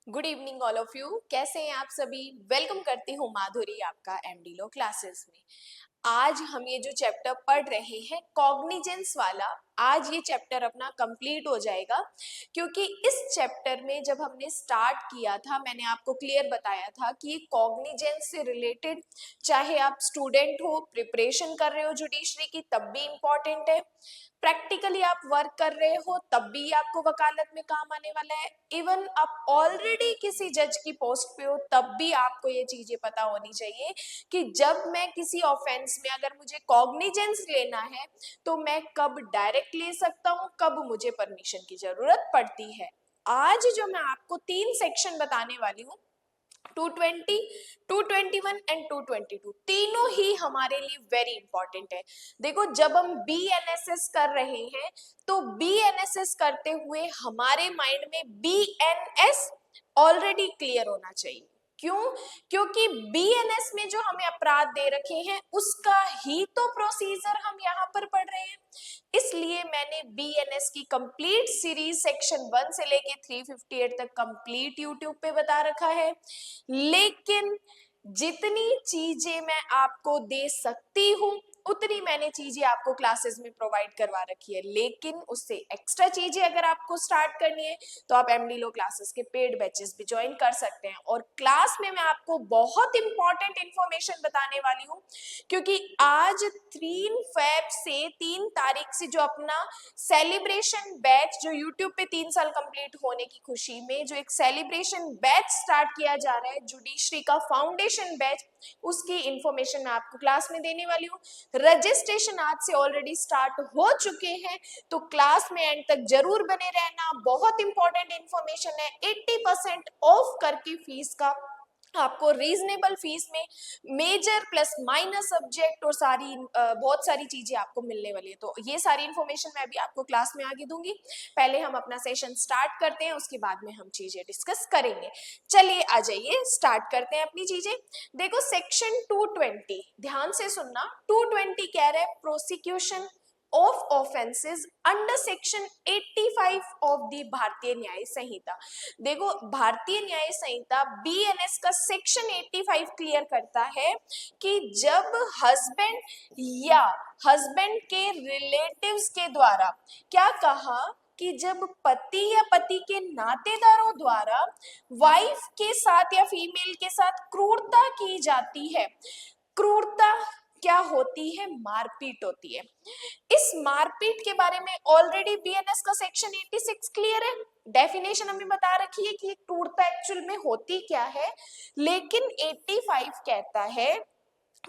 Good evening all of you. कैसे हैं आप सभी? वेलकम करती हूँ माधुरी आपका एमडी लो क्लासेस में। आज हम ये जो चैप्टर पढ़ रहे हैं कॉग्निजेंस वाला, आज ये चैप्टर अपना कंप्लीट हो जाएगा, क्योंकि इस चैप्टर में जब हमने स्टार्ट किया था मैंने आपको क्लियर बताया था कि ये कॉग्निजेंस से रिलेटेड, चाहे आप स्टूडेंट हो, प्रिपरेशन कर रहे हो जुडिशरी की तब भी इम्पॉर्टेंट है, प्रैक्टिकली आप वर्क कर रहे हो तब भी आपको वकालत में काम आने वाला है, इवन आप ऑलरेडी किसी जज की पोस्ट पे हो तब भी आपको ये चीजें पता होनी चाहिए कि जब मैं किसी ऑफेंस में अगर मुझे कॉग्निजेंस लेना है तो मैं कब डायरेक्ट ले सकता हूँ, कब मुझे परमिशन की जरूरत पड़ती है। आज जो मैं आपको 3 सेक्शन बताने वाली हूँ, 220, 221 एंड 222, तीनों ही हमारे लिए वेरी इंपॉर्टेंट है। देखो, जब हम BNSS कर रहे हैं तो BNSS करते हुए हमारे माइंड में BNS ऑलरेडी क्लियर होना चाहिए। क्यों? क्योंकि BNS में जो हमें अपराध दे रखे हैं उसका ही तो प्रोसीजर हम यहाँ पर पढ़ रहे हैं। इसलिए मैंने BNS की कंप्लीट सीरीज सेक्शन 1 से लेके 358 तक कंप्लीट यूट्यूब पे बता रखा है। लेकिन जितनी चीजें मैं आपको दे सकती हूँ उतनी मैंने चीजें आपको क्लासेस में प्रोवाइड करवा रखी है, लेकिन उससे एक्स्ट्रा चीजें अगर आपको स्टार्ट करनी है तो आप एमडी लो क्लासेस के पेड बैचेस भी ज्वाइन कर सकते हैं। और क्लास में मैं आपको बहुत इंपॉर्टेंट इंफॉर्मेशन बताने वाली हूँ, क्योंकि आज 3 फेब से 3 तारीख से जो अपना सेलिब्रेशन बैच, जो यूट्यूब पे 3 साल कंप्लीट होने की खुशी में जो एक सेलिब्रेशन बैच स्टार्ट किया जा रहा है, जुडिशरी का फाउंडेशन बैच, उसकी इंफॉर्मेशन मैं आपको क्लास में देने वाली हूँ। रजिस्ट्रेशन आज से ऑलरेडी स्टार्ट हो चुके हैं, तो क्लास में एंड तक जरूर बने रहना। बहुत इंपॉर्टेंट इंफॉर्मेशन है। 80% ऑफ करके फीस का आपको रीजनेबल फीस में मेजर प्लस माइनर सब्जेक्ट और बहुत सारी चीजें आपको मिलने वाली है। तो ये सारी इंफॉर्मेशन मैं अभी आपको क्लास में आगे दूंगी। पहले हम अपना सेशन स्टार्ट करते हैं, उसके बाद में हम चीजें डिस्कस करेंगे। चलिए आ जाइए, स्टार्ट करते हैं अपनी चीजें। देखो, सेक्शन 220 ध्यान से सुनना। 220 कह रहा है prosecution of offences under section 85 of the भारतीय न्याय संहिता। देखो, भारतीय न्याय संहिता BNS का सेक्शन 85 क्लियर करता है कि जब हस्बैंड या हस्बैंड के रिलेटिव्स के द्वारा, क्या कहा कि जब पति या पति के नातेदारों द्वारा वाइफ के साथ या फीमेल के साथ क्रूरता की जाती है, क्रूरता क्या होती है? मारपीट होती है। इस मारपीट के बारे में ऑलरेडी BNS का सेक्शन 86 क्लियर है, डेफिनेशन हमें बता रखी है कि क्रूरता एक्चुअल में होती क्या है। लेकिन 85 कहता है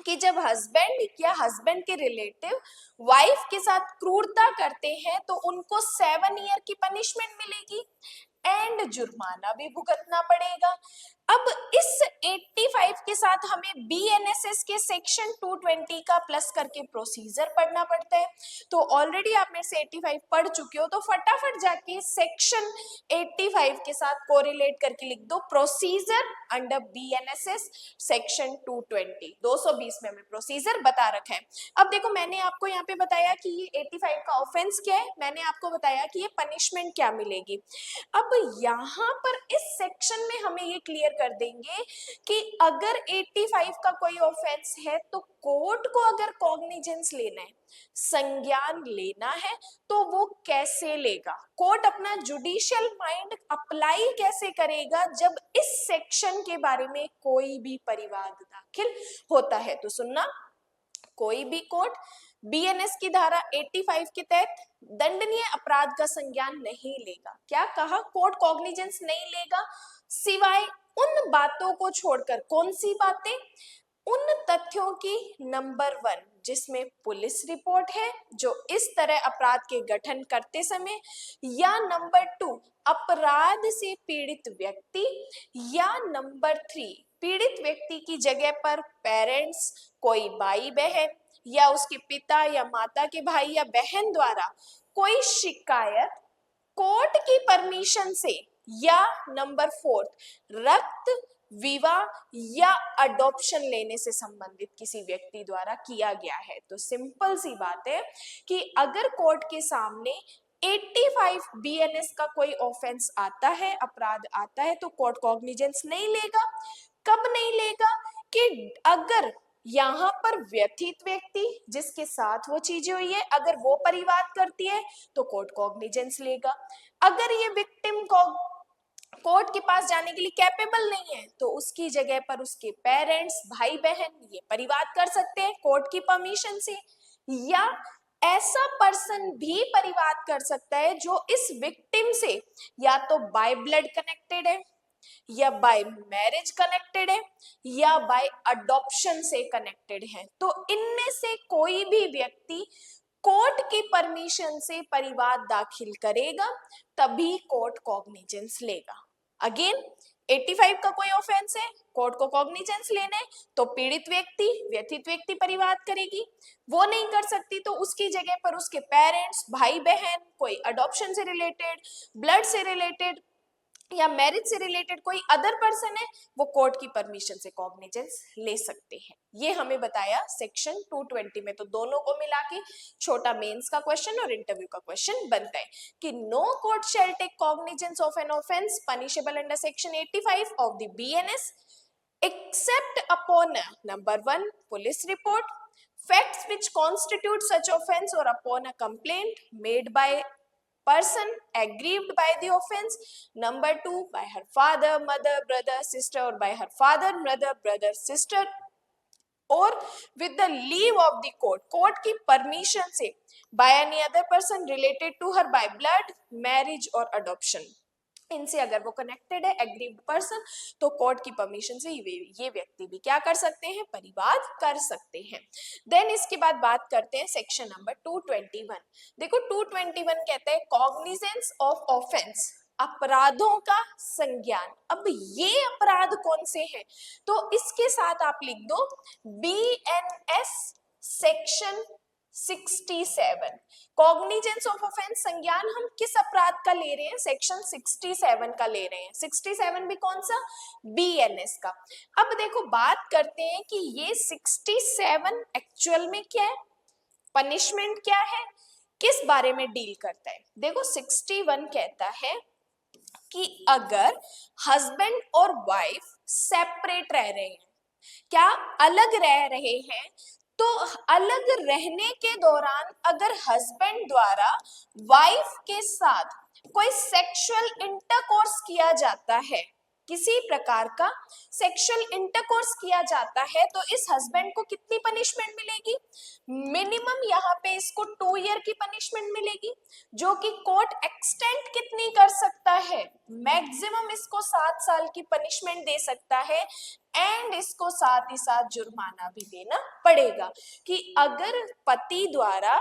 कि जब हस्बैंड या हस्बैंड के रिलेटिव वाइफ के साथ क्रूरता करते हैं तो उनको 7 ईयर की पनिशमेंट मिलेगी एंड जुर्माना भी भुगतना पड़ेगा। अब इस 85 के साथ हमें BNSS के सेक्शन 220 का प्लस करके प्रोसीजर पढ़ना पड़ता है। तो ऑलरेडी आप मेरे से 85 पढ़ चुके हो, तो फटाफट जाके सेक्शन 85 के साथ कोरिलेट करके लिख दो प्रोसीजर अंडर BNSS सेक्शन 220। 220 में हमें प्रोसीजर बता रखा है। अब देखो, मैंने आपको यहाँ पे बताया कि ये 85 का ऑफेंस क्या है, मैंने आपको बताया कि ये पनिशमेंट क्या मिलेगी। अब यहाँ पर इस सेक्शन में हमें ये क्लियर कर देंगे कि अगर 85 का कोई ऑफेंस है तो कोर्ट को अगर कॉग्निजेंस लेना है, संज्ञान लेना है, तो वो कैसे लेगा? कोर्ट अपना जुडिशियल माइंड अप्लाई कैसे करेगा जब इस सेक्शन के बारे में कोई भी परिवाद दाखिल होता है? तो सुनना, कोई भी कोर्ट BNS की धारा 85 के तहत दंडनीय अपराध का संज्ञान नहीं लेगा। क्या कहा? कोर्ट कॉग्निजेंस नहीं लेगा सिवाय उन बातों को छोड़कर। कौन सी बातें? उन तथ्यों की, नंबर 1 जिसमें पुलिस रिपोर्ट है जो इस तरह अपराध के गठन करते समय, या नंबर 2 अपराध से पीड़ित व्यक्ति, या नंबर 3 पीड़ित व्यक्ति की जगह पर पेरेंट्स, कोई भाई बहन या उसके पिता या माता के भाई या बहन द्वारा कोई शिकायत कोर्ट की परमिशन से, या नंबर 4 रक्त, विवाह या अडॉप्शन लेने से संबंधित किसी व्यक्ति द्वारा किया गया है। तो सिंपल सी बात है कि अगर कोर्ट के सामने 85 बीएनएस का कोई ऑफेंस आता है, अपराध आता है, तो कोर्ट कॉग्निजेंस नहीं लेगा। कब नहीं लेगा? कि अगर यहाँ पर व्यथित व्यक्ति जिसके साथ वो चीजें हुई है, अगर वो परिवाद करती है तो कोर्ट कॉग्निजेंस लेगा। अगर ये विक्टिम को कोर्ट के पास जाने के लिए कैपेबल नहीं है तो उसकी जगह पर उसके पेरेंट्स, भाई बहन ये परिवाद कर सकते हैं कोर्ट की परमिशन से, या ऐसा पर्सन भी परिवाद कर सकता है जो इस विक्टिम से या तो बाय ब्लड कनेक्टेड है, या बाय मैरिज कनेक्टेड है, या बाय अडॉप्शन से कनेक्टेड है। तो इनमें से कोई भी व्यक्ति कोर्ट की परमिशन से परिवाद दाखिल करेगा तभी कोर्ट कॉग्निजेंस लेगा। अगेन 85 का कोई ऑफेंस है, कोर्ट को कॉग्निजेंस लेना है, तो पीड़ित व्यक्ति, व्यथित व्यक्ति परिवाद करेगी। वो नहीं कर सकती तो उसकी जगह पर उसके पेरेंट्स, भाई बहन, कोई अडॉप्शन से रिलेटेड, ब्लड से रिलेटेड या मैरिज से रिलेटेड कोई अदर पर्सन है, वो कोर्ट की परमिशन से कॉग्निजेंस ले सकते हैं। ये हमें बताया सेक्शन 220 में। तो दोनों को मिला के छोटा मेंस का क्वेश्चन और इंटरव्यू का क्वेश्चन बनता है कि no court shall take cognizance of an offence punishable under section 85 of the BNS except upon number 1 police report, facts which constitute such offense, or upon a complaint made by person aggrieved by the offense, number 2 by her father, mother, brother, sister, or by her father, mother, brother, sister, or with the leave of the court की permission से, by any other person related to her by blood, marriage or adoption। इनसे अगर वो connected है, aggrieved person, तो court की permission से ये व्यक्ति भी क्या कर सकते हैं? परिवाद कर सकते हैं। देन इसके बाद बात करते हैं सेक्शन नंबर 221। देखो 221 कहता है कॉग्निजेंस ऑफ ऑफेंस, अपराधों का संज्ञान। अब ये अपराध कौन से हैं? तो इसके साथ आप लिख दो BNS section 67। Cognizance of offence, संज्ञान हम किस अपराध का ले रहे हैं? सेक्शन 67 का ले रहे हैं। 67 भी कौन सा? बीएनएस का। अब देखो बात करते हैं कि ये 67 एक्चुअल में क्या है, पनिशमेंट क्या है, किस बारे में डील करता है। देखो 61 कहता है कि अगर हस्बैंड और वाइफ सेपरेट रह रहे हैं, क्या अलग रह रहे हैं, तो अलग रहने के दौरान अगर हस्बैंड द्वारा वाइफ के साथ कोई सेक्सुअल इंटरकोर्स किया जाता है, किसी प्रकार का सेक्सुअल इंटरकोर्स किया जाता है, तो इस हस्बैंड को कितनी पनिशमेंट मिलेगी? मिनिमम यहाँ पे इसको 2 ईयर की पनिशमेंट मिलेगी, जो कि कोर्ट एक्सटेंड कितनी कर सकता है? मैक्सिमम इसको 7 साल की पनिशमेंट दे सकता है, एंड इसको साथ ही साथ जुर्माना भी देना पड़ेगा। कि अगर पति द्वारा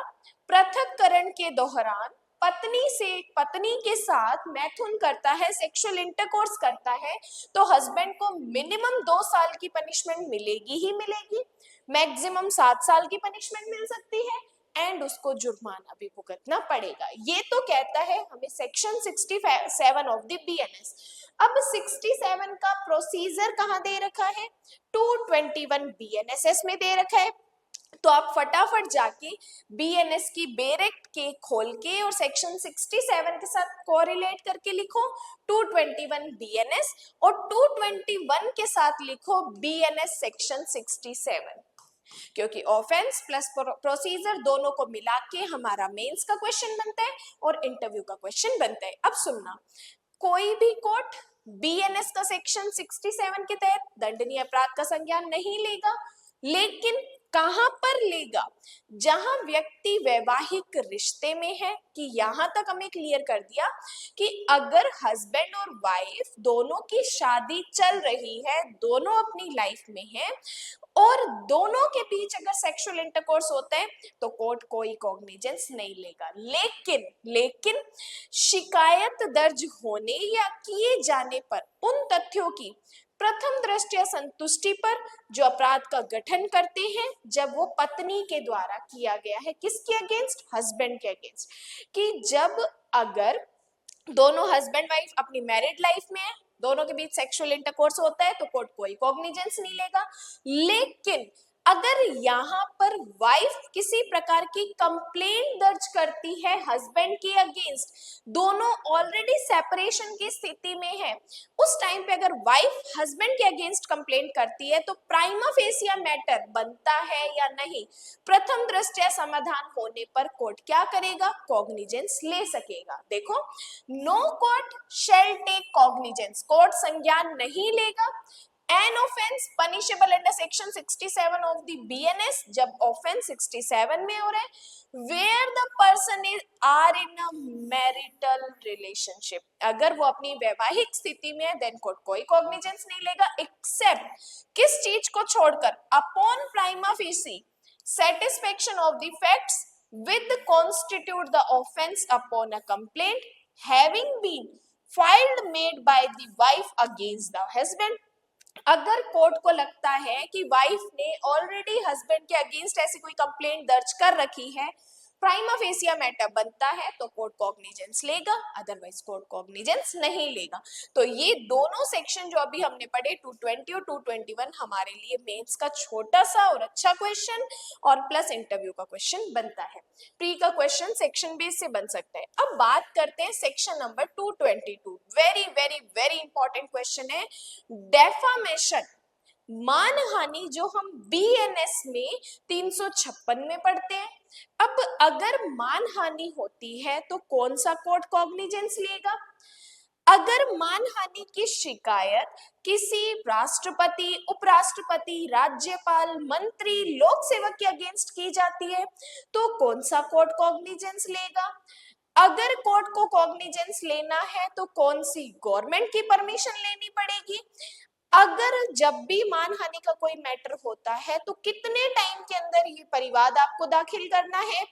पृथककरण के दौरान पत्नी के साथ मैथुन करता है, सेक्सुअल इंटरकोर्स करता है, तो हस्बैंड को मिनिमम 2 साल की पनिशमेंट मिलेगी ही मिलेगी, मैक्सिमम 7 साल की पनिशमेंट मिल सकती है, एंड उसको जुर्माना भी भुगतना पड़ेगा। ये तो कहता है हमें सेक्शन 67 ऑफ द बीएनएस। अब 67 का प्रोसीजर कहाँ दे रखा है? 221 बीएनएसएस में दे रखा है। तो आप फटाफट जाके बीएनएस की बेरेक्ट के खोल के और सेक्शन 67 के साथ कोरिलेट करके लिखो 221 बीएनएस, और 221 के साथ लिखो बीएनएस सेक्शन 67, क्योंकि ऑफेंस प्लस प्रोसीजर दोनों को मिला के हमारा मेंस का क्वेश्चन बनता है और इंटरव्यू का क्वेश्चन बनता है। अब सुनना, कोई भी कोर्ट बीएनएस का सेक्शन 67 के तहत दंडनीय अपराध का संज्ञान नहीं लेगा, लेकिन कहां पर लेगा? जहां व्यक्ति वैवाहिक रिश्ते में है, कि यहां तक हमें क्लियर कर दिया कि अगर हस्बैंड और वाइफ दोनों की शादी चल रही है, दोनों अपनी लाइफ में है, और दोनों के बीच अगर सेक्सुअल इंटरकोर्स होता है, तो कोर्ट कोई कॉग्निजेंस नहीं लेगा। लेकिन शिकायत दर्ज होने या किए जाने पर उन तथ्यों की प्रथम दृष्टया संतुष्टि पर जो अपराध का गठन करते हैं, जब वो पत्नी के द्वारा किया गया है, किसके अगेंस्ट? हस्बैंड के अगेंस्ट। कि जब अगर दोनों हस्बैंड वाइफ अपनी मैरिड लाइफ में है, दोनों के बीच सेक्सुअल इंटरकोर्स होता है, तो कोर्ट कोई कॉग्निजेंस नहीं लेगा। लेकिन अगर यहाँ पर वाइफ किसी प्रकार की कंप्लेंट दर्ज करती है हस्बैंड के अगेंस्ट, दोनों ऑलरेडी सेपरेशन की स्थिति में है, उस टाइम पे अगर वाइफ हस्बैंड के अगेंस्ट कंप्लेंट करती है तो प्राइमा फेसिया मैटर बनता है या नहीं, प्रथम दृष्टया समाधान होने पर कोर्ट क्या करेगा, कॉग्निजेंस ले सकेगा। देखो, no court shall take cognizance, court संज्ञान नहीं लेगा। An offense punishable under section 67 of the BNS, जब offense 67 में हो रहा है, where the person is are in a marital relationship, अगर वो अपनी वैवाहिक स्थिति में है then कोर्ट कोई कॉग्निजेंस नहीं लेगा, except किस चीज को छोड़कर, upon prima facie satisfaction of the facts with constitute the offense upon a complaint having been filed made by the wife against the husband। अगर कोर्ट को लगता है कि वाइफ ने ऑलरेडी हस्बैंड के अगेंस्ट ऐसी कोई कंप्लेंट दर्ज कर रखी है, प्राइमा फेसिया मैटर बनता है, तो कोर्ट कॉग्निजेंस लेगा, अदरवाइज कोर्ट कॉग्निजेंस नहीं लेगा। तो ये दोनों सेक्शन जो अभी हमने पढ़े 220 और 221 हमारे लिए मेंस का छोटा सा और अच्छा क्वेश्चन और प्लस इंटरव्यू का क्वेश्चन बनता है। प्री का क्वेश्चन सेक्शन बेस से बन सकता है। अब बात करते हैं section number 222, very very very important question है, डेफामेशन, मानहानि, जो हम बीएनएस में 356 में पढ़ते हैं। अब अगर मानहानि होती है तो कौन सा कोर्ट कॉग्निजेंस लेगा? अगर मानहानि की शिकायत किसी राष्ट्रपति, उपराष्ट्रपति, राज्यपाल, मंत्री, लोक सेवक के अगेंस्ट की जाती है तो कौन सा कोर्ट कॉग्निजेंस लेगा? अगर कोर्ट को कॉग्निजेंस लेना है तो कौन सी गवर्नमेंट की परमिशन लेनी पड़ेगी? अगर जब भी मानहानि का कोई मैटर होता है तो कितने टाइम के अंदर ये परिवाद आपको दाखिल करना है,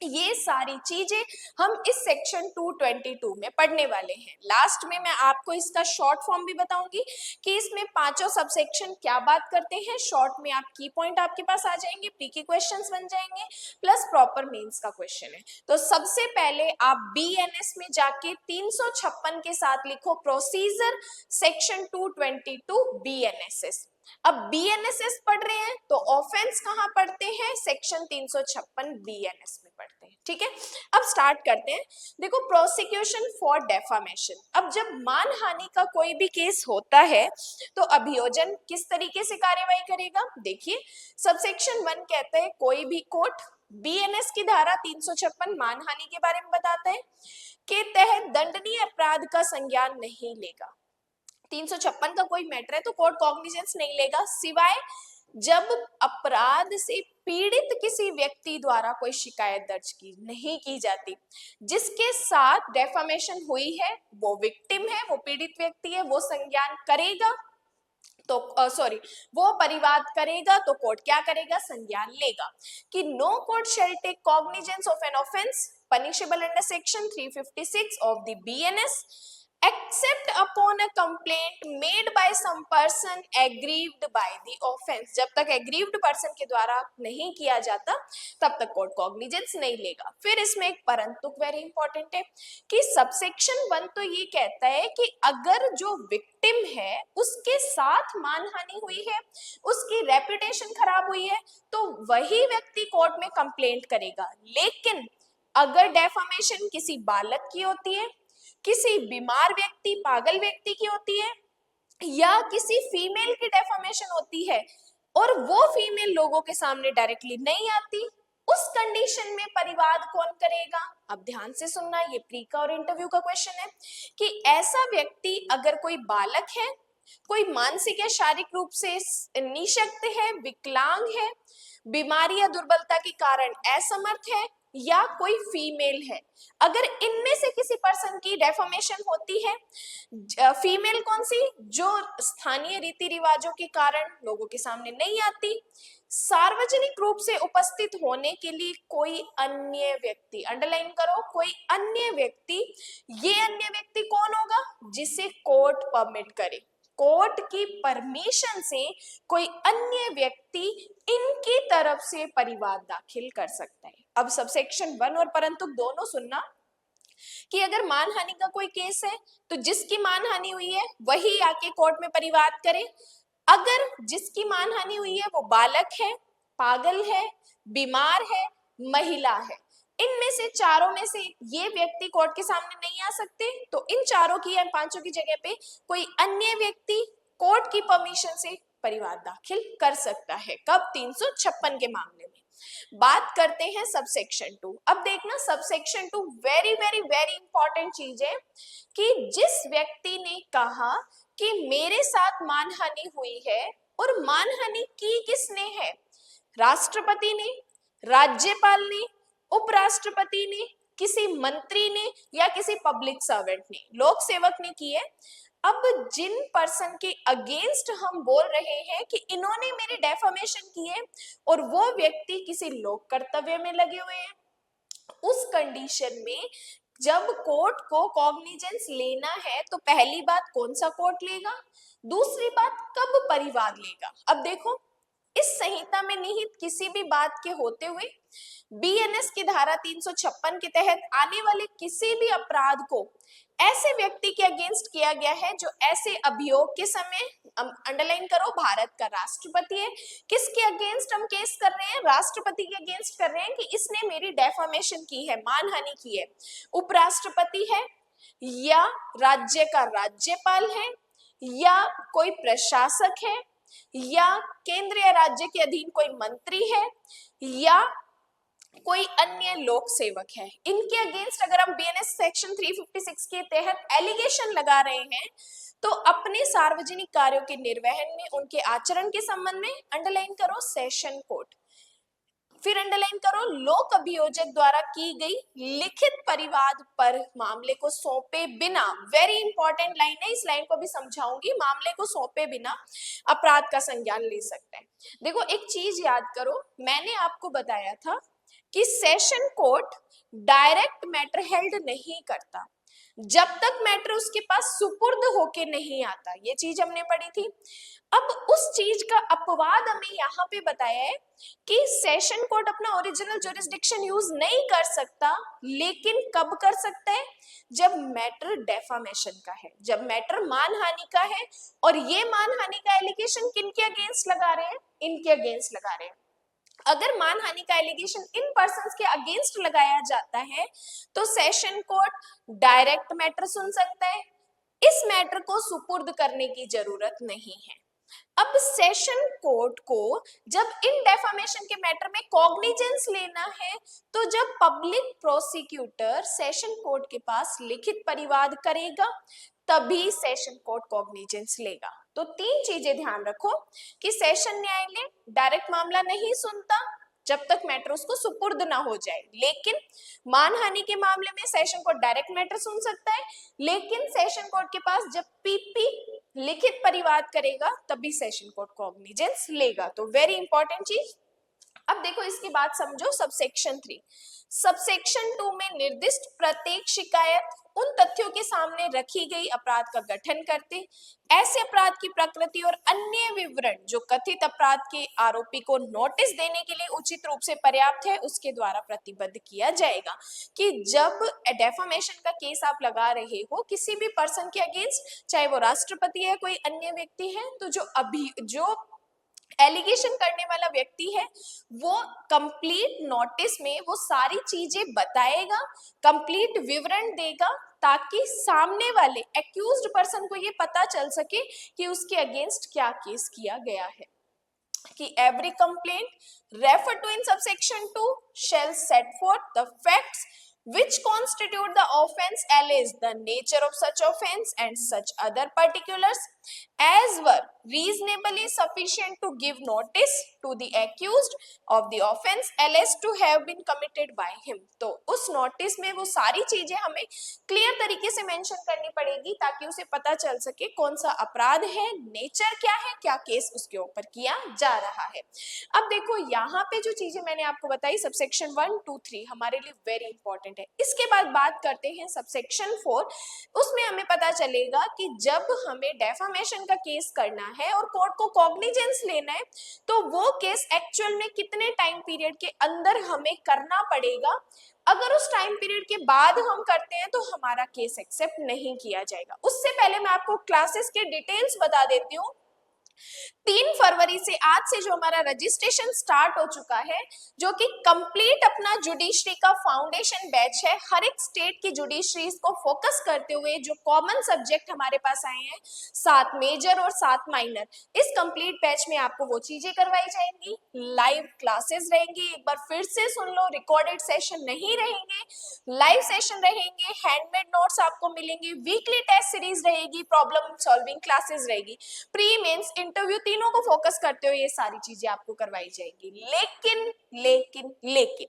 ये सारी चीजें हम इस सेक्शन 222 में पढ़ने वाले हैं। लास्ट में मैं आपको इसका शॉर्ट फॉर्म भी बताऊंगी कि इसमें पांचों सबसेक्शन क्या बात करते हैं। शॉर्ट में आप की पॉइंट आपके पास आ जाएंगे, प्री के क्वेश्चंस बन जाएंगे, प्लस प्रॉपर मेंस का क्वेश्चन है। तो सबसे पहले आप बीएनएस में जाके 356 के साथ लिखो प्रोसीजर सेक्शन 222 बीएनएसएस। अब बीएनएसएस पढ़ रहे हैं तो ऑफेंस कहां पढ़ते हैं, सेक्शन 356 बीएनएस में पढ़ते हैं। ठीक है, अब स्टार्ट करते हैं। देखो, प्रोसिक्यूशन फॉर डेफामेशन, अब जब मानहानि का कोई भी केस होता है तो अभियोजन किस तरीके से कार्यवाही करेगा? देखिए, सबसेक्शन 1 कहता है कोई भी कोर्ट बीएनएस की धारा 356 मानहानि के बारे में बताता है के तहत दंडनीय अपराध का संज्ञान नहीं लेगा। 356 का कोई मैटर है तो कोर्ट कॉग्निजेंस नहीं लेगा, सिवाय जब अपराध से पीड़ित किसी व्यक्ति द्वारा कोई शिकायत दर्ज की नहीं की जाती, जिसके साथ डेफामेशन हुई है वो विक्टिम है, वो पीड़ित व्यक्ति है, वो संज्ञान करेगा तो वो परिवाद करेगा तो कोर्ट क्या करेगा, संज्ञान लेगा। कि no court shall take cognizance of an offence punishable under section 356 of the BNS except upon a complaint made by some person aggrieved by the offense। जब तक aggrieved person के द्वारा नहीं किया जाता तब तक कोर्ट कॉग्निजेंस नहीं लेगा। फिर इसमें एक परंतु वेरी इंपॉर्टेंट है कि सबसेक्शन 1 तो ये कहता है कि अगर जो विक्टिम है उसके साथ मानहानि हुई है, उसकी रेपुटेशन खराब हुई है, तो वही व्यक्ति कोर्ट में कंप्लेंट करेगा। लेकिन अगर डेफामेशन किसी बालक की होती है, किसी बीमार व्यक्ति, पागल व्यक्ति की होती है, या किसी फीमेल की डेफामेशन होती है और वो फीमेल लोगों के सामने डायरेक्टली नहीं आती, उस कंडीशन में परिवाद कौन करेगा? अब ध्यान से सुनना, ये प्री का और इंटरव्यू का क्वेश्चन है कि ऐसा व्यक्ति अगर कोई बालक है, कोई मानसिक या शारीरिक रूप से निशक्त है, विकलांग है, बीमारी या दुर्बलता के कारण असमर्थ है, या कोई फीमेल है, अगर इनमें से किसी पर्सन की डेफामेशन होती है, फीमेल कौन सी, जो स्थानीय रीति रिवाजों के कारण लोगों के सामने नहीं आती, सार्वजनिक रूप से उपस्थित होने के लिए कोई अन्य व्यक्ति, अंडरलाइन करो, कोई अन्य व्यक्ति, ये अन्य व्यक्ति कौन होगा? जिसे कोर्ट परमिट करे, कोर्ट की परमिशन से कोई अन्य व्यक्ति इनकी तरफ से परिवाद दाखिल कर सकता है। अब सबसेक्शन 1 और परंतु दोनों सुनना कि अगर मानहानि का कोई केस है तो जिसकी मानहानि हुई है वही आके कोर्ट में परिवाद करे। अगर जिसकी मानहानि हुई है वो बालक है पागल है, बीमार है, महिला है। इनमें से चारों में से ये व्यक्ति कोर्ट के सामने नहीं आ सकते, तो इन चारों की या पांचों की जगह पे कोई अन्य व्यक्ति कोर्ट की परमिशन से परिवाद दाखिल कर सकता है। कब? 356 के मामले में। बात करते हैं सबसेक्शन 2। अब देखना, subsection 2 very very very important चीज है कि जिस व्यक्ति ने कहा कि मेरे साथ मानहानि हुई है, और मानहानि की किसने है? राष्ट्रपति ने, राज्यपाल ने, उपराष्ट्रपति ने, किसी मंत्री ने, या किसी पब्लिक सर्वेंट ने, लोक सेवक ने की है। अब जिन पर्सन के अगेंस्ट हम बोल रहे हैं कि इन्होंने मेरी डेफामेशन की है और वो व्यक्ति किसी लोक कर्तव्य में लगे हुए हैं, उस कंडीशन में जब कोर्ट को कॉग्निजेंस लेना है तो पहली बात कौन सा कोर्ट लेगा, दूसरी बात कब परिवाद लेगा। अब देखो, इस संहिता में निहित किसी भी बात के होते हुए बीएनएस की धारा 356 के तहत आने वाले किसी भी अपराध को ऐसे व्यक्ति के अगेंस्ट किया गया है जो ऐसे अभियोग के समय, अंडरलाइन करो, भारत का राष्ट्रपति है। किसके अगेंस्ट हम केस कर रहे हैं? राष्ट्रपति के अगेंस्ट कर रहे हैं कि इसने मेरी डेफामेशन की है, मानहानि की है। उपराष्ट्रपति है, या राज्य का राज्यपाल है, या कोई प्रशासक है, या केंद्रीय राज्य के अधीन कोई मंत्री है, या कोई अन्य लोक सेवक है। इनके अगेंस्ट अगर हम बीएनएस सेक्शन 356 के तहत एलिगेशन लगा रहे हैं तो अपने सार्वजनिक कार्यों के निर्वहन में, उनके आचरण के संबंध में, अंडरलाइन करो सेशन कोर्ट, फिर अंडरलाइन करो लोक अभियोजक द्वारा की गई लिखित परिवाद पर मामले को सौंपे बिना, वेरी इंपॉर्टेंट लाइन है, इस लाइन को भी समझाऊंगी, मामले को सौंपे बिना अपराध का संज्ञान ले सकते हैं। देखो एक चीज याद करो, मैंने आपको बताया था कि session court direct matter held नहीं करता जब तक मैटर उसके पास सुपुर्द होके नहीं आता, ये चीज हमने पढ़ी थी। अब उस चीज का अपवाद हमें यहाँ पे बताया है कि सेशन कोर्ट अपना ओरिजिनल ज्यूरिसडिक्शन यूज नहीं कर सकता, लेकिन कब कर सकता है? जब मैटर डेफामेशन का है, जब मैटर मानहानि का है, और ये मानहानि का एलिगेशन किनके अगेंस्ट लगा रहे हैं? इनके अगेंस्ट लगा रहे हैं। अगर मानहानि का एलिगेशन इन पर्संस के अगेंस्ट लगाया जाता है तो सेशन कोर्ट डायरेक्ट मैटर सुन सकता है, इस मैटर को सुपुर्द करने की जरूरत नहीं है। अब सेशन कोर्ट को जब इन डेफामेशन के मैटर में कॉग्निजेंस लेना है तो जब पब्लिक प्रोसिक्यूटर सेशन कोर्ट के पास लिखित परिवाद करेगा तभी सेशन कोर्ट कॉग्निजेंस लेगा। तो तीन चीजें ध्यान रखो कि सेशन न्यायालय डायरेक्ट मामला नहीं सुनता जब तक मैटर उसको सुपुर्द ना हो जाए, लेकिन मानहानि के मामले में सेशन कोर्ट डायरेक्ट मैटर सुन सकता है, लेकिन सेशन कोर्ट के पास जब पीपी लिखित परिवाद करेगा तभी सेशन कोर्ट कॉग्निजेंस लेगा। तो वेरी इंपॉर्टेंट चीज। अब देखो इसकी बात समझो, सबसेक्शन 3। सबसेक्शन 2 में निर्दिष्ट प्रत्येक शिकायत उन तथ्यों के सामने रखी गई अपराध का गठन करते, ऐसे अपराध की प्रकृति और अन्य विवरण जो कथित अपराध के आरोपी को नोटिस देने के लिए उचित रूप से पर्याप्त है उसके द्वारा प्रतिबद्ध किया जाएगा। कि जब डेफामेशन का केस आप लगा रहे हो किसी भी पर्सन के अगेंस्ट, चाहे वो राष्ट्रपति है, कोई अन्य व्यक्ति है, तो जो एलिगेशन करने वाला व्यक्ति है वो कंप्लीट नोटिस में वो सारी चीजें बताएगा, कंप्लीट विवरण देगा, ताकि सामने वाले एक्यूज्ड पर्सन को ये पता चल सके कि उसके अगेंस्ट क्या केस किया गया है। कि every complaint referred to in subsection 2 shall set forth the facts which constitute the offence alleged, the nature of such offence and such other particulars as were reasonably sufficient to give notice to the accused of the offence alleged to have been committed by him। तो उस notice में वो सारी चीजें हमें clear तरीके से mention करनी पड़ेगी ताकि उसे पता चल सके कौन सा अपराध है, नेचर क्या है, क्या केस उसके ऊपर किया जा रहा है। अब देखो यहाँ पे जो चीजें मैंने आपको बताई सबसेक्शन 1, 2, 3 हमारे लिए वेरी इंपॉर्टेंट है। इसके बाद बात करते हैं सबसेक्शन 4। उसमें हमें पता चलेगा कि जब हमें डेफामेशन का केस करना है और कोर्ट को कॉग्निजेंस लेना है तो वो केस एक्चुअल में कितने टाइम पीरियड के अंदर हमें करना पड़ेगा। अगर उस टाइम पीरियड के बाद हम करते हैं तो हमारा केस एक्सेप्ट नहीं किया जाएगा। उससे पहले मैं आपको क्लासेस के डिटेल्स बता देती हूँ 3 फरवरी से आज से जो हमारा रजिस्ट्रेशन स्टार्ट हो चुका है, जो कि कंप्लीट अपना जुडिशरी का फाउंडेशन बैच है, हर एक स्टेट की जुडिशरीज को फोकस करते हुए जो कॉमन सब्जेक्ट हमारे पास आए हैं, 7 मेजर और 7 माइनर, इस कंप्लीट बैच में आपको वो चीजें करवाई जाएंगी, लाइव क्लासेस रहेंगी, एक बार फिर से सुन लो, रिकॉर्डेड सेशन नहीं रहेंगे, लाइव सेशन रहेंगे, हैंडमेड नोट्स आपको मिलेंगे, वीकली टेस्ट सीरीज रहेगी, प्रॉब्लम सॉल्विंग क्लासेस रहेगी, प्री मेंस इंटरव्यू, तीनों को फोकस करते हुए ये सारी चीजें आपको करवाई जाएंगी। लेकिन लेकिन लेकिन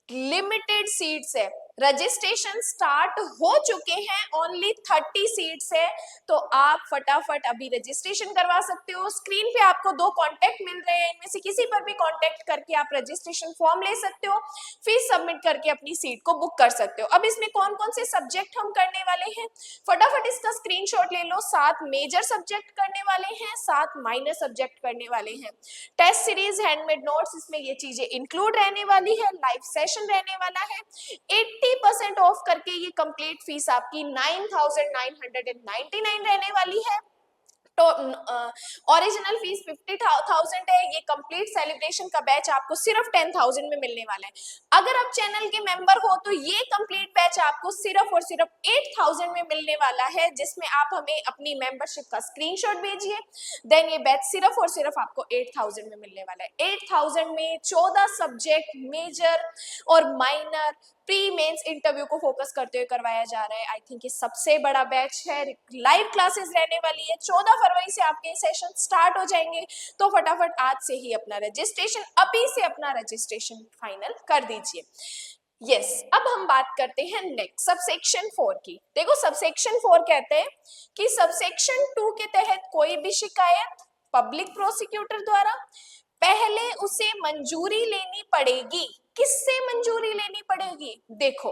लिमिटेड सीट्स है, रजिस्ट्रेशन स्टार्ट हो चुके हैं, ओनली 30 सीट्स है, तो आप फटाफट अभी रजिस्ट्रेशन करवा सकते हो। स्क्रीन पे आपको 2 कांटेक्ट मिल रहे हैं, इनमें से किसी पर भी कांटेक्ट करके आप रजिस्ट्रेशन फॉर्म ले सकते हो, फीस सबमिट करके अपनी सीट को बुक कर सकते हो। अब इसमें कौन कौन से सब्जेक्ट हम करने वाले हैं, फटाफट इसका स्क्रीनशॉट ले लो। 7 मेजर सब्जेक्ट करने वाले हैं, 7 माइनर सब्जेक्ट करने वाले हैं, टेस्ट सीरीज, हैंडमेड नोट्स, इसमें ये चीजें इंक्लूड रहने वाली है, लाइव सेशन रहने वाला है, 80% ऑफ करके ये कंप्लीट फीस आपकी 9,999 रहने वाली है। तो ओरिजिनल फीस 50,000 है, ये कंप्लीट सेलिब्रेशन का बैच आपको सिर्फ 10,000 में मिलने वाला है। अगर आप चैनल के मेंबर हो तो ये कंप्लीट बैच आपको सिर्फ और सिर्फ 8,000 में मिलने वाला है, जिसमें आप हमें अपनी मेंबरशिप का स्क्रीनशॉट भेजिए, देन ये बैच सिर्फ और सिर्फ आपको 8,000 में मिलने वाला है। 8,000 में 14 सब्जेक्ट मेजर और माइनर प्री मेंस इंटरव्यू को फोकस करते हुए करवाया जा रहा है। आई थिंक ये सबसे बड़ा बैच है, लाइव क्लासेस रहने वाली है, 14 फरवरी से आपके सेशन स्टार्ट हो जाएंगे, तो फटाफट आज से ही अपना रजिस्ट्रेशन, अभी से अपना रजिस्ट्रेशन फाइनल कर दीजिए। यस, अब हम बात करते हैं नेक्स्ट सबसेक्शन 4 की। देखो सबसेक्शन 4 कहते हैं कि सबसेक्शन 2 के तहत कोई भी शिकायत पब्लिक प्रोसिक्यूटर द्वारा पहले उसे मंजूरी लेनी पड़ेगी। किससे मंजूरी लेनी पड़ेगी? देखो,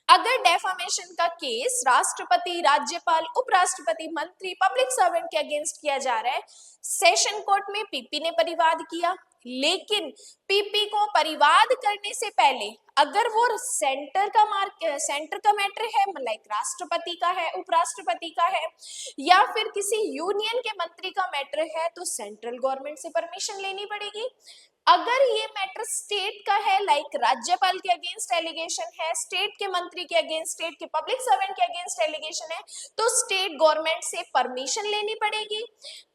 अगर डेफामेशन का केस राष्ट्रपति, राज्यपाल, उपराष्ट्रपति, मंत्री, पब्लिक सर्वेंट के अगेंस्ट किया जा रहा है, सेशन कोर्ट में पीपी ने परिवाद किया, लेकिन पीपी को परिवाद करने से पहले अगर वो सेंटर का मैटर है, लाइक राष्ट्रपति का है, उपराष्ट्रपति का है, या फिर किसी यूनियन के मंत्री का मैटर है, तो सेंट्रल गवर्नमेंट से परमिशन लेनी पड़ेगी। अगर ये मैटर स्टेट का है, लाइक राज्यपाल के अगेंस्ट एलिगेशन है, स्टेट के मंत्री के अगेंस्ट, स्टेट के पब्लिक सर्वेंट के अगेंस्ट एलिगेशन है, तो स्टेट गवर्नमेंट से परमिशन लेनी पड़ेगी।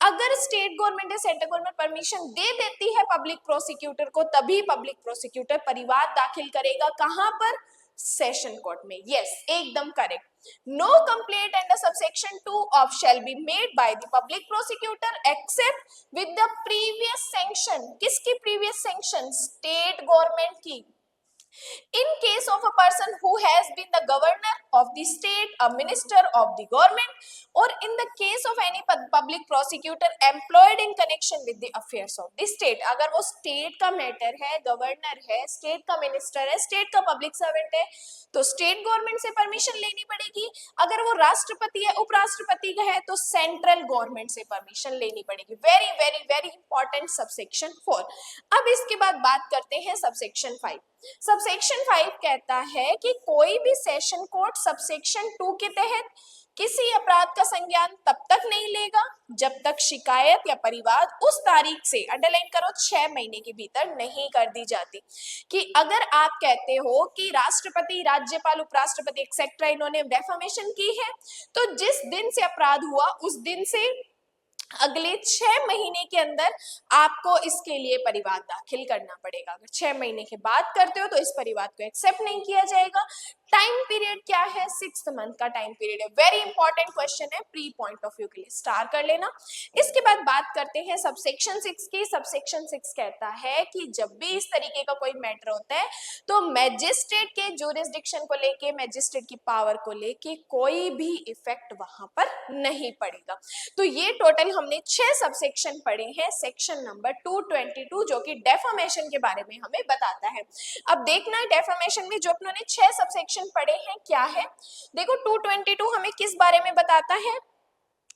अगर स्टेट गवर्नमेंट या सेंट्रल गवर्नमेंट परमिशन दे देती है पब्लिक प्रोसिक्यूटर को, तभी पब्लिक प्रोसिक्यूटर परिवाद दाखिल करेगा। कहां पर? सेशन कोर्ट में। यस, एकदम correct. No complaint under subsection 2 of shall be made by the public prosecutor except with the previous sanction. किसकी previous sanction? State government की। In case of a person who has been the governor of the state, a minister of the government, or in the case of any public prosecutor employed in connection with the affairs of the state, अगर वो state का matter है, governor है, state का minister है, state का public servant है, तो स्टेट गवर्नमेंट से परमिशन लेनी पड़ेगी। अगर वो राष्ट्रपति है, उपराष्ट्रपति का है, तो सेंट्रल गवर्नमेंट से परमिशन लेनी पड़ेगी। Very very very important subsection 4। अब इसके बाद बात करते हैं सबसेक्शन 5। सबसेक्शन 5 कहता है कि कोई भी सेशन कोर्ट सबसेक्शन 2 के तहत किसी अपराध का संज्ञान तब तक नहीं लेगा जब तक शिकायत या परिवाद उस तारीख से, अंडरलाइन करो, 6 महीने के भीतर नहीं कर दी जाती। कि अगर आप कहते हो कि राष्ट्रपति, राज्यपाल, उपराष्ट्रपति एक्सेट्रा इन्होंने डेफामेशन की है, तो जिस दिन से अपराध हुआ उस दिन से अगले 6 महीने के अंदर आपको इसके लिए परिवाद दाखिल करना पड़ेगा। अगर 6 महीने के बाद करते हो तो इस परिवाद को एक्सेप्ट नहीं किया जाएगा। टाइम पीरियड क्या है? 6th मंथ का टाइम पीरियड है। वेरी इंपॉर्टेंट क्वेश्चन है, प्री पॉइंट ऑफ व्यू के लिए स्टार कर लेना। इसके बाद बात करते हैं सबसेक्शन 6 की। सबसेक्शन 6 कहता है कि जब भी इस तरीके का कोई मैटर होता है तो मैजिस्ट्रेट के ज्यूरिसडिक्शन को लेके, मैजिस्ट्रेट की पावर को लेके कोई भी इफेक्ट वहां पर नहीं पड़ेगा। तो ये टोटल हमने 6 सबसेक्शन पढ़े हैं, सेक्शन नंबर 222 जो कि डेफामेशन के बारे में हमें बताता है। अब देखना है डेफामेशन में जो अपने 6 सबसेक्शन पढ़े हैं क्या है। देखो 222 हमें किस बारे में बताता है?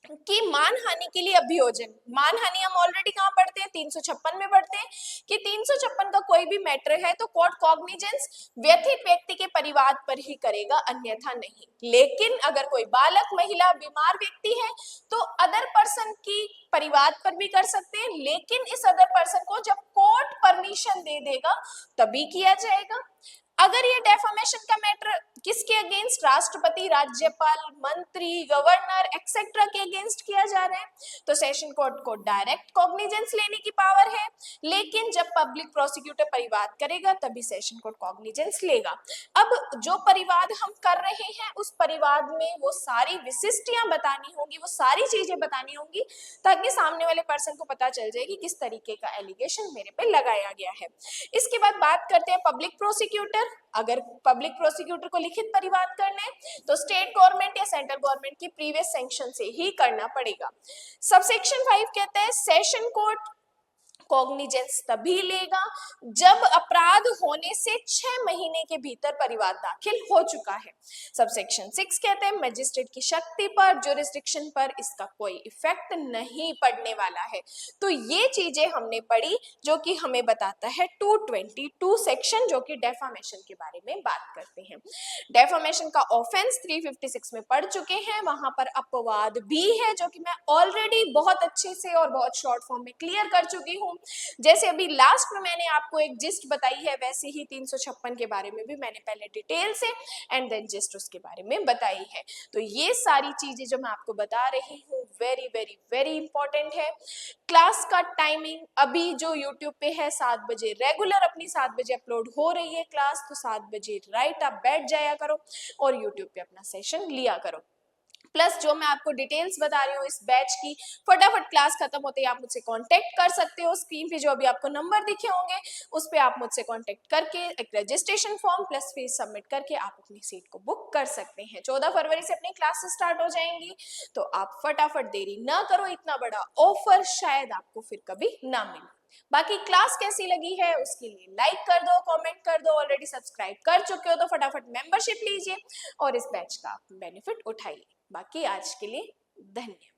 कि मानहानि के लिए अभियोजन, मानहानि हम ऑलरेडी कहाँ पढ़ते हैं, 356 में पढ़ते हैं कि 356 का कोई भी मैटर है तो कोर्ट कॉग्निजेंस व्यथित व्यक्ति के परिवार पर ही करेगा, अन्यथा नहीं। लेकिन अगर कोई बालक, महिला, बीमार व्यक्ति है तो अदर पर्सन की परिवार पर भी कर सकते हैं, लेकिन इस अदर पर्सन को जब कोर्ट परमिशन दे देगा तभी किया जाएगा। अगर ये डेफामेशन का मैटर किसके अगेंस्ट, राष्ट्रपति, राज्यपाल, मंत्री, गवर्नर एक्सेट्रा के अगेंस्ट किया जा रहा है तो सेशन कोर्ट को डायरेक्ट कॉग्निजेंस लेने की पावर है, लेकिन जब पब्लिक प्रोसिक्यूटर परिवाद करेगा तभी सेशन कोर्ट कॉग्निजेंस लेगा। अब जो परिवाद हम कर रहे हैं उस परिवाद में वो सारी विशिष्टियां बतानी होंगी, वो सारी चीजें बतानी होंगी ताकि सामने वाले पर्सन को पता चल जाए कि किस तरीके का एलिगेशन मेरे पे लगाया गया है। इसके बाद बात करते हैं पब्लिक प्रोसिक्यूटर। अगर पब्लिक प्रोसिक्यूटर को लिखित परिवाद करना है तो स्टेट गवर्नमेंट या सेंट्रल गवर्नमेंट की प्रीवियस सैंक्शन से ही करना पड़ेगा। सबसेक्शन 5 कहता है सेशन कोर्ट कॉग्निजेंस तभी लेगा जब अपराध होने से 6 महीने के भीतर परिवाद दाखिल हो चुका है। सबसेक्शन 6 कहते हैं मजिस्ट्रेट की शक्ति पर, जुरिस्डिक्शन पर इसका कोई इफेक्ट नहीं पड़ने वाला है। तो ये चीजें हमने पढ़ी जो कि हमें बताता है 222 सेक्शन, जो कि डेफामेशन के बारे में बात करते हैं। डेफामेशन का ऑफेंस 356 में पढ़ चुके हैं, वहां पर अपवाद भी है जो कि मैं ऑलरेडी बहुत अच्छे से और बहुत शॉर्ट फॉर्म में क्लियर कर चुकी हूँ। जैसे अभी लास्ट में मैंने आपको एक जिस्ट बताई है, वैसे ही 356 के बारे में भी मैंने पहले डिटेल से एंड देन जिस्ट उसके बारे में बताई है। तो ये सारी चीजें जो मैं आपको बता रही हूँ वेरी वेरी वेरी इंपॉर्टेंट है। क्लास का टाइमिंग अभी जो यूट्यूब पे है 7 बजे रेगुलर अपनी 7 बजे अपलोड हो रही है क्लास, तो 7 बजे राइट आप बैठ जाया करो और यूट्यूब पे अपना सेशन लिया करो। प्लस जो मैं आपको डिटेल्स बता रही हूँ इस बैच की, फटाफट क्लास खत्म होते ही आप मुझसे कांटेक्ट कर सकते हो। स्क्रीन पे जो अभी आपको नंबर दिखे होंगे उस पे आप मुझसे कांटेक्ट करके एक registration form plus fees submit करके आप अपनी सीट को बुक कर सकते हैं। 14 फरवरी से अपनी क्लासेस स्टार्ट हो जाएंगी, तो आप फटाफट देरी ना करो, इतना बड़ा ऑफर शायद आपको फिर कभी ना मिले। बाकी क्लास कैसी लगी है उसके लिए लाइक कर दो, कमेंट कर दो, ऑलरेडी सब्सक्राइब कर चुके हो तो फटाफट मेंबरशिप लीजिए और इस बैच का बेनिफिट उठाइए। बाकी आज के लिए धन्यवाद।